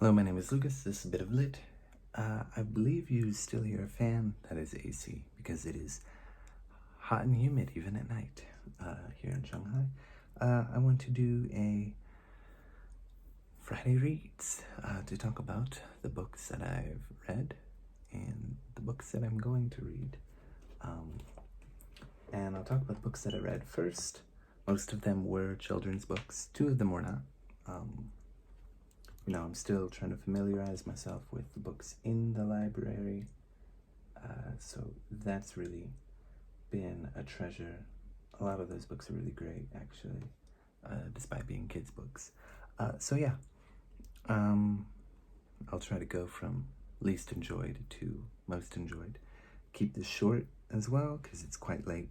Hello, my name is Lucas. This is a bit of lit. I believe you still hear a fan. That is AC because it is hot and humid even at night here in Shanghai. I want to do a Friday Reads to talk about the books that I've read and the books that I'm going to read. And I'll talk about the books that I read first. Most of them were children's books. 2 of them were not. I'm still trying to familiarize myself with the books in the library. So that's really been a treasure. A lot of those books are really great, actually, despite being kids' books. I'll try to go from least enjoyed to most enjoyed. Keep this short as well, because it's quite late.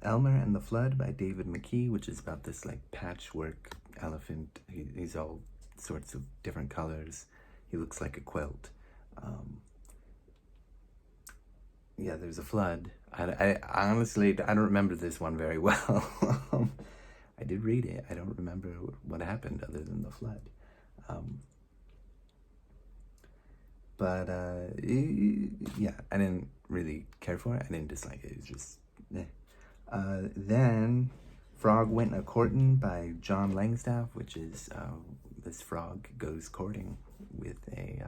Elmer and the Flood by David McKee, which is about this patchwork elephant. He's all sorts of different colors. He looks like a quilt. There's a flood. I honestly, I don't remember this one very well. I did read it. I don't remember what happened other than the flood. I didn't really care for it. I didn't dislike it. It was just, Then Frog Went A-Courtin' by John Langstaff, which is this frog goes courting with a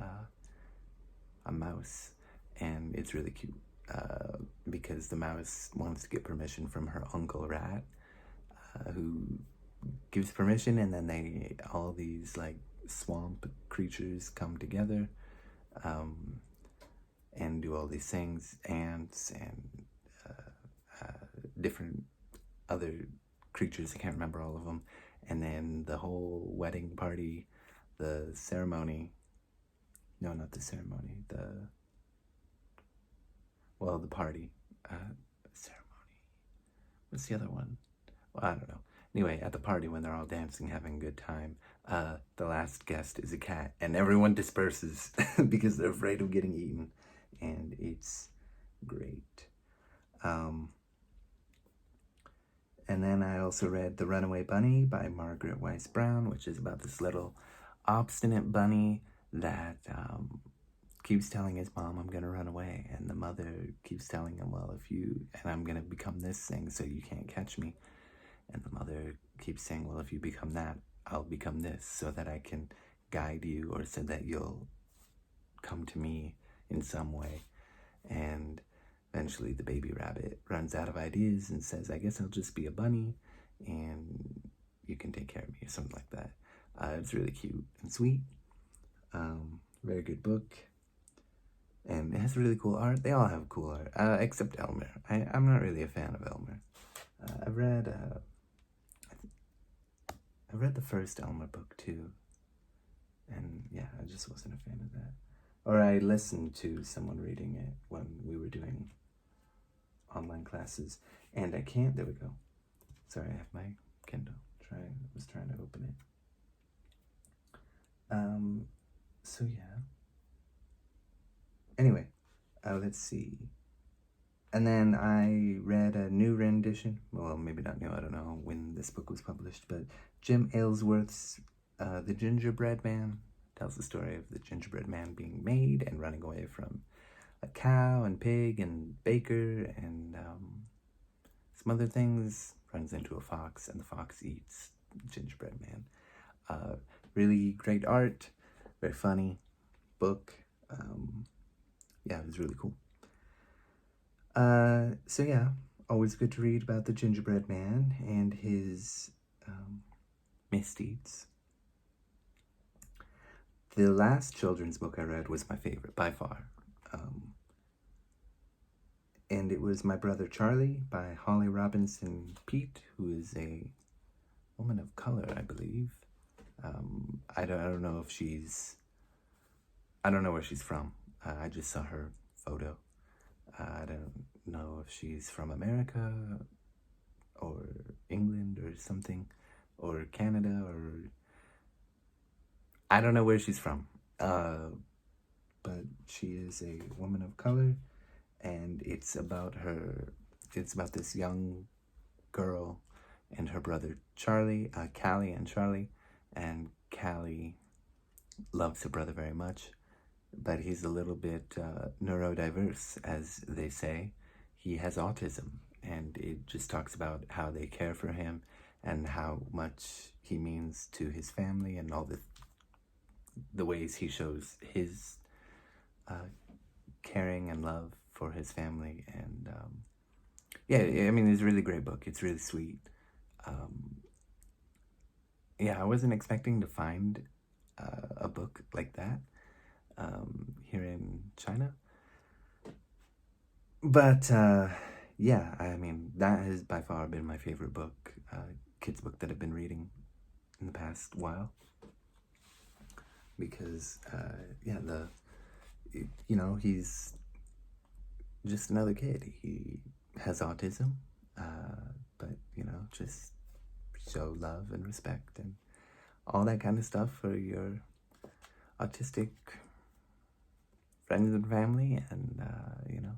mouse, and it's really cute because the mouse wants to get permission from her uncle rat, who gives permission, and then all these swamp creatures come together and do all these things, ants and different other creatures. I can't remember all of them. And then the whole wedding party, the ceremony, no, not the ceremony, the party, ceremony, what's the other one? Well, I don't know. Anyway, at the party when they're all dancing, having a good time, the last guest is a cat, and everyone disperses because they're afraid of getting eaten, and it's great. And then I also read The Runaway Bunny by Margaret Weiss Brown, which is about this little obstinate bunny that keeps telling his mom, I'm going to run away. And the mother keeps telling him, and I'm going to become this thing so you can't catch me. And the mother keeps saying, well, if you become that, I'll become this so that I can guide you, or so that you'll come to me in some way. And eventually the baby rabbit runs out of ideas and says, I guess I'll just be a bunny and you can take care of me, or something like that. It's really cute and sweet. Very good book. And it has really cool art. They all have cool art, except Elmer. I'm not really a fan of Elmer. I've read the first Elmer book too. And yeah, I just wasn't a fan of that. Or I listened to someone reading it when we were doing online classes, and I can't. There we go. Sorry, I have my Kindle. Was trying to open it. So yeah. Anyway, let's see. And then I read a new rendition. Well, maybe not new. I don't know when this book was published, but Jim Aylesworth's The Gingerbread Man tells the story of the gingerbread man being made and running away from a cow and pig and baker and some other things. Runs into a fox, and the fox eats gingerbread man. Really great art, very funny book. It was really cool. Always good to read about the gingerbread man and his misdeeds. The last children's book I read was my favorite by far. And it was My Brother Charlie by Holly Robinson Peete, who is a woman of color, I believe. I don't know if I don't know where she's from. I just saw her photo. I don't know if she's from America or England or something, or Canada, or I don't know where she's from. But she is a woman of color, and it's about this young girl and her brother Charlie, Callie and Charlie, and Callie loves her brother very much, but he's a little bit neurodiverse, as they say. He has autism, and it just talks about how they care for him and how much he means to his family and all the ways he shows his caring and love for his family. And yeah, I mean, it's a really great book. It's really sweet. Yeah, I wasn't expecting to find a book like that here in China. But yeah, I mean, that has by far been my favorite book, kids book that I've been reading in the past while. Because yeah, you know, he's just another kid. He has autism, but you know, just show love and respect and all that kind of stuff for your autistic friends and family, and you know,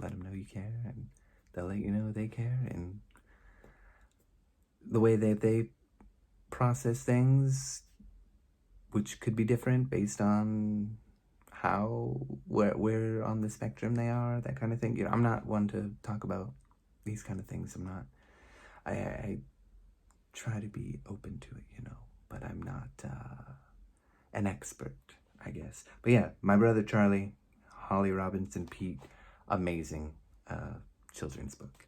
let them know you care, and they'll let you know they care, and the way that they process things, which could be different based on where on the spectrum they are, that kind of thing. You know, I'm not one to talk about these kind of things. I'm not. I try to be open to it, you know, but I'm not an expert, I guess. But yeah, My Brother Charlie, Holly Robinson Peete, amazing children's book.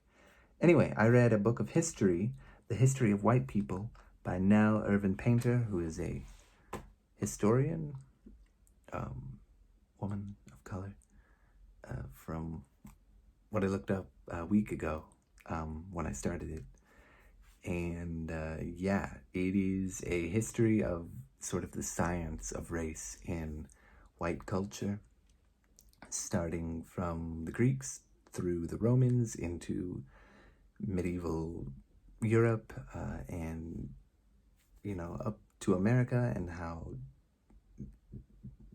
Anyway, I read a book of history, The History of White People, by Nell Irvin Painter, who is a historian, woman of color, from what I looked up a week ago when I started it. And yeah, it is a history of sort of the science of race in white culture, starting from the Greeks through the Romans into medieval Europe, and, you know, up to America, and how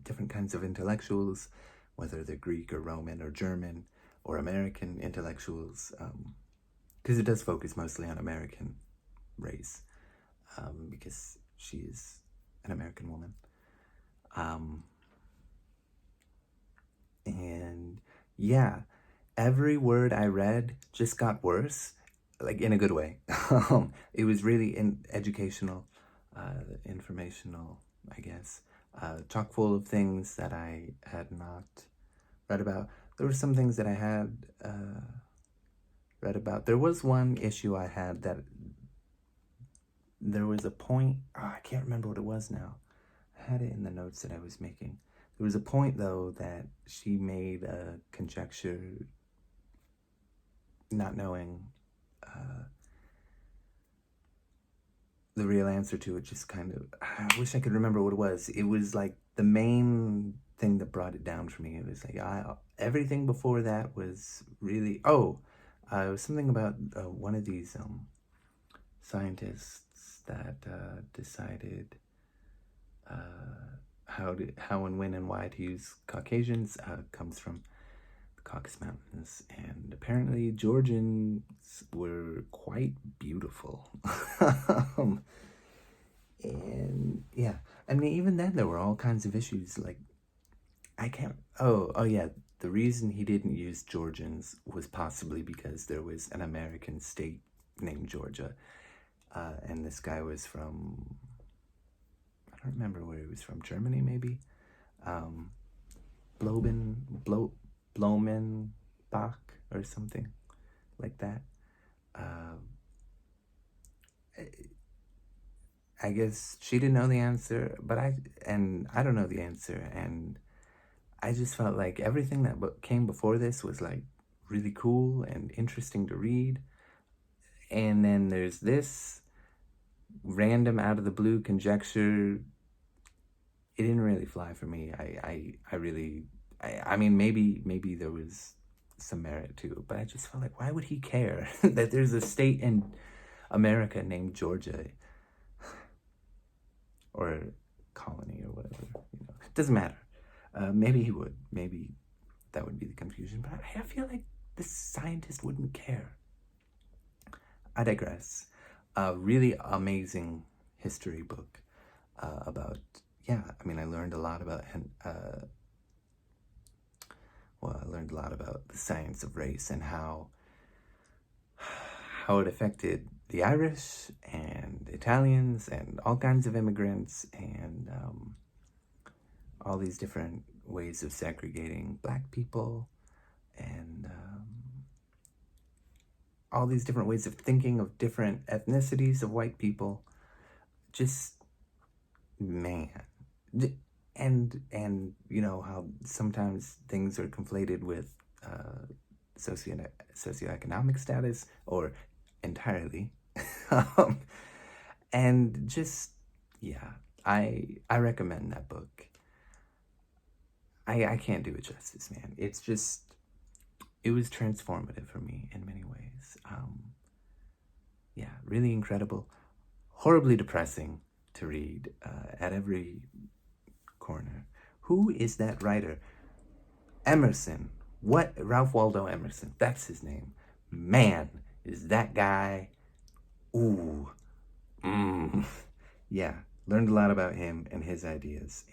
different kinds of intellectuals, whether they're Greek or Roman or German or American intellectuals, because it does focus mostly on American race, because she is an American woman. And yeah, every word I read just got worse, like in a good way. It was really educational, informational, I guess, chock full of things that I had not read about. There were some things that I had read about. There was one issue I had that there was a point, I can't remember what it was now. I had it in the notes that I was making. There was a point, though, that she made a conjecture, not knowing the real answer to it. Just kind of, I wish I could remember what it was. It was like the main thing that brought it down for me. It was like, everything before that was really, it was something about one of these scientists that decided how and when and why to use Caucasians, comes from the Caucasus Mountains, and apparently Georgians were quite beautiful. And yeah, I mean, even then there were all kinds of issues, like, yeah, the reason he didn't use Georgians was possibly because there was an American state named Georgia, and this guy was from, I don't remember where he was from, Germany maybe, Blomenbach or something like that. I guess she didn't know the answer, but I don't know the answer, and I just felt like everything that came before this was like really cool and interesting to read, and then there's this random out of the blue conjecture. It didn't really fly for me. I mean, maybe there was some merit to it, but I just felt like, why would he care that there's a state in America named Georgia, or colony or whatever, you know, it doesn't matter. Maybe he would, maybe that would be the confusion, but I feel like this scientist wouldn't care. I digress. A really amazing history book about, yeah, I mean, I learned a lot about I learned a lot about the science of race and how it affected the Irish and Italians and all kinds of immigrants, and all these different ways of segregating black people, and all these different ways of thinking of different ethnicities of white people. Just, man. And you know how sometimes things are conflated with socioeconomic status, or entirely. um, and just, yeah, I recommend that book. I can't do it justice, man. It's just, it was transformative for me in many ways. Yeah, really incredible, horribly depressing to read at every corner. Who is that writer? Emerson. What? Ralph Waldo Emerson. That's his name. Man, is that guy. Ooh. Yeah, learned a lot about him and his ideas,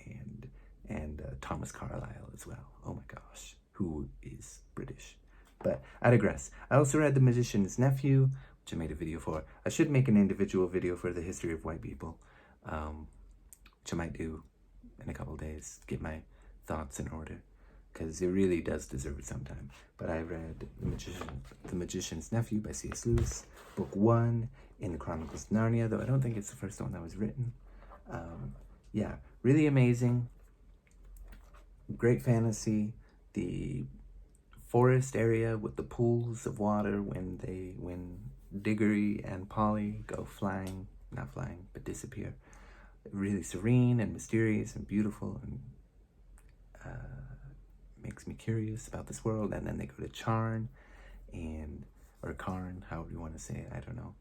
and Thomas Carlyle as well. Oh my gosh, who is British? But I digress. I also read The Magician's Nephew, which I made a video for. I should make an individual video for the history of white people, which I might do in a couple days. Get my thoughts in order, because it really does deserve some time. But I read The Magician's Nephew by C.S. Lewis, book 1 in the Chronicles of Narnia, though I don't think it's the first one that was written. Yeah, really amazing. Great fantasy. The forest area with the pools of water when Diggory and Polly go flying, not flying, but disappear. Really serene and mysterious and beautiful, and makes me curious about this world. And then they go to Charn, or Karn, however you want to say it, I don't know.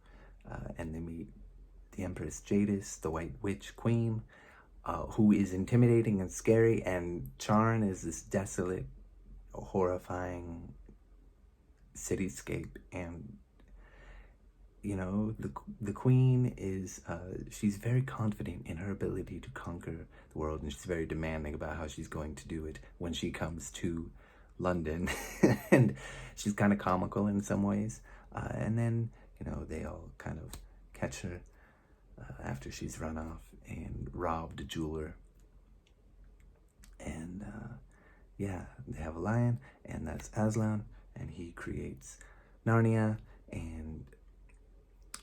And they meet the Empress Jadis, the White Witch Queen, who is intimidating and scary, and Charn is this desolate, horrifying cityscape. And you know, the queen is she's very confident in her ability to conquer the world, and she's very demanding about how she's going to do it when she comes to London. And she's kind of comical in some ways, and then, you know, they all kind of catch her after she's run off and robbed a jeweler. And yeah, they have a lion, and that's Aslan, and he creates Narnia, and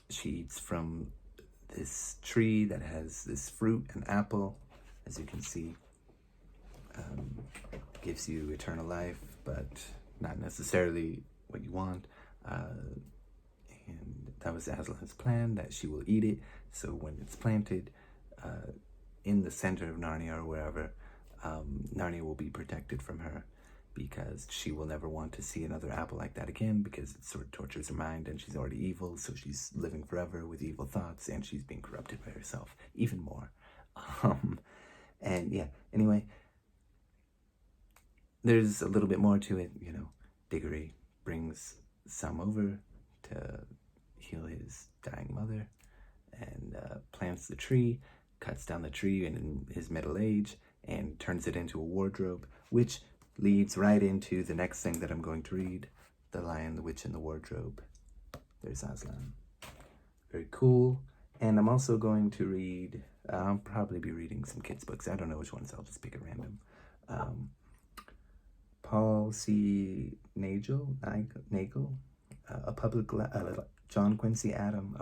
she eats from this tree that has this fruit, an apple, as you can see. Gives you eternal life, but not necessarily what you want. And that was Aslan's plan, that she will eat it. So when it's planted in the center of Narnia or wherever, Narnia will be protected from her, because she will never want to see another apple like that again, because it sort of tortures her mind, and she's already evil, so she's living forever with evil thoughts, and she's being corrupted by herself even more. And yeah, anyway, there's a little bit more to it, you know. Diggory brings some over to heal his dying mother, and plants the tree, cuts down the tree in his middle age, and turns it into a wardrobe, which leads right into the next thing that I'm going to read, The Lion, the Witch, and the Wardrobe. There's Aslan. Very cool. And I'm also going to read, I'll probably be reading some kids' books. I don't know which ones, I'll just pick at random. Paul C. Nagel, John Quincy Adam,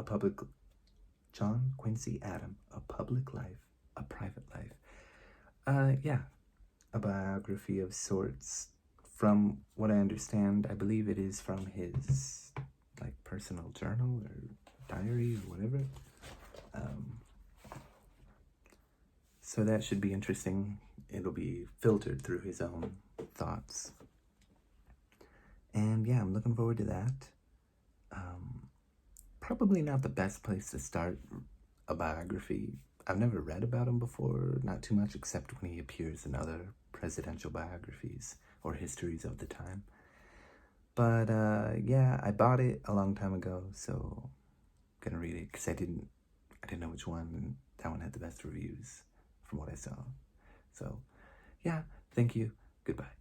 John Quincy Adam, A Public Life, A Private Life. Yeah, a biography of sorts. From what I understand, I believe it is from his like personal journal or diary or whatever. So that should be interesting. It'll be filtered through his own thoughts. And yeah, I'm looking forward to that. Probably not the best place to start a biography. I've never read about him before, not too much, except when he appears in other presidential biographies or histories of the time. But yeah, I bought it a long time ago, so I'm gonna read it, because I didn't know which one, and that one had the best reviews from what I saw. So, yeah, thank you. Goodbye.